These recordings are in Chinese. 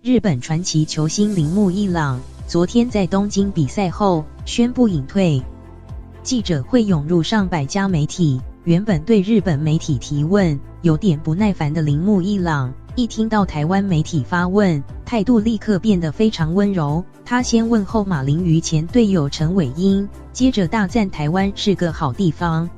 日本传奇球星铃木一朗昨天在东京比赛后宣布隐退。记者会涌入上百家媒体，原本对日本媒体提问有点不耐烦的铃木一朗，一听到台湾媒体发问，态度立刻变得非常温柔。他先问候马林鱼前队友陈伟英，接着大赞台湾是个好地方。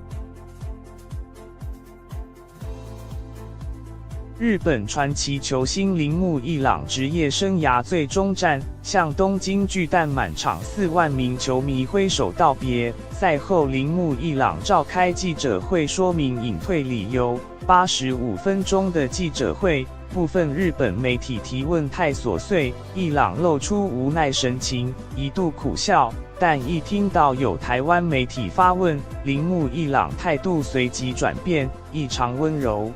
日本传奇球星铃木一朗职业生涯最终战，向东京巨蛋满场4万名球迷挥手道别。赛后，铃木一朗召开记者会说明隐退理由。85分钟的记者会，部分日本媒体提问太琐碎，一朗露出无奈神情，一度苦笑。但一听到有台湾媒体发问，铃木一朗态度随即转变，异常温柔。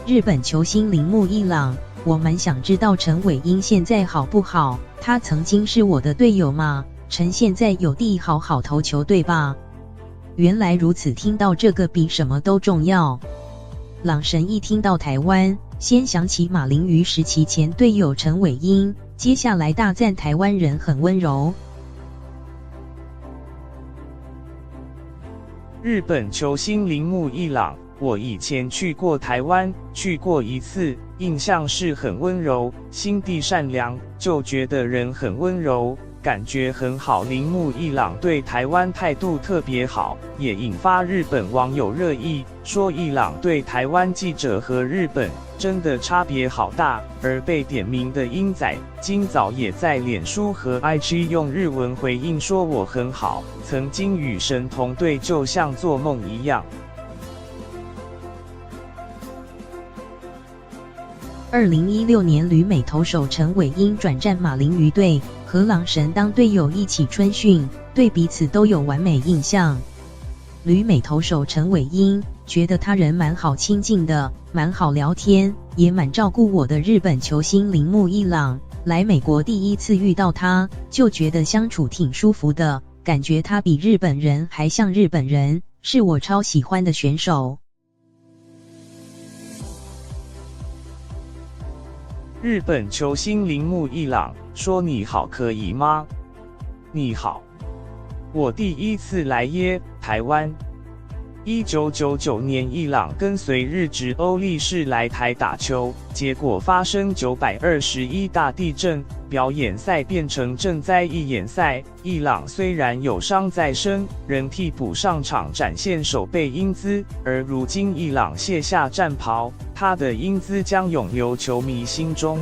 日本球星铃木一朗，我蛮想知道陈伟英现在好不好？他曾经是我的队友嘛？陈现在有地好好投球对吧？原来如此，听到这个比什么都重要。朗神一听到台湾，先想起马林鱼时期前队友陈伟英，接下来大赞台湾人很温柔。日本球星铃木一朗，我以前去过台湾，去过一次，印象是很温柔，心地善良，就觉得人很温柔，感觉很好。铃木一朗对台湾态度特别好，也引发日本网友热议，说一朗对台湾记者和日本真的差别好大。而被点名的英仔今早也在脸书和 IG 用日文回应说：“我很好，曾经与神同队，就像做梦一样。” 2016年，旅美投手陈伟英转战马林鱼队，和朗神当队友一起春训，对彼此都有完美印象。旅美投手陈伟英觉得他人蛮好亲近的，蛮好聊天，也蛮照顾我的。日本球星铃木一朗来美国第一次遇到他，就觉得相处挺舒服的，感觉他比日本人还像日本人，是我超喜欢的选手。 日本球星铃木一朗说：“你好，可以吗？你好，我第一次来耶，台湾。1999年，一朗跟随日职欧力士来台打球，结果发生921大地震，表演赛变成赈灾义演赛。一朗虽然有伤在身，仍替补上场展现守备英姿。而如今，一朗卸下战袍，他的英姿将永留球迷心中。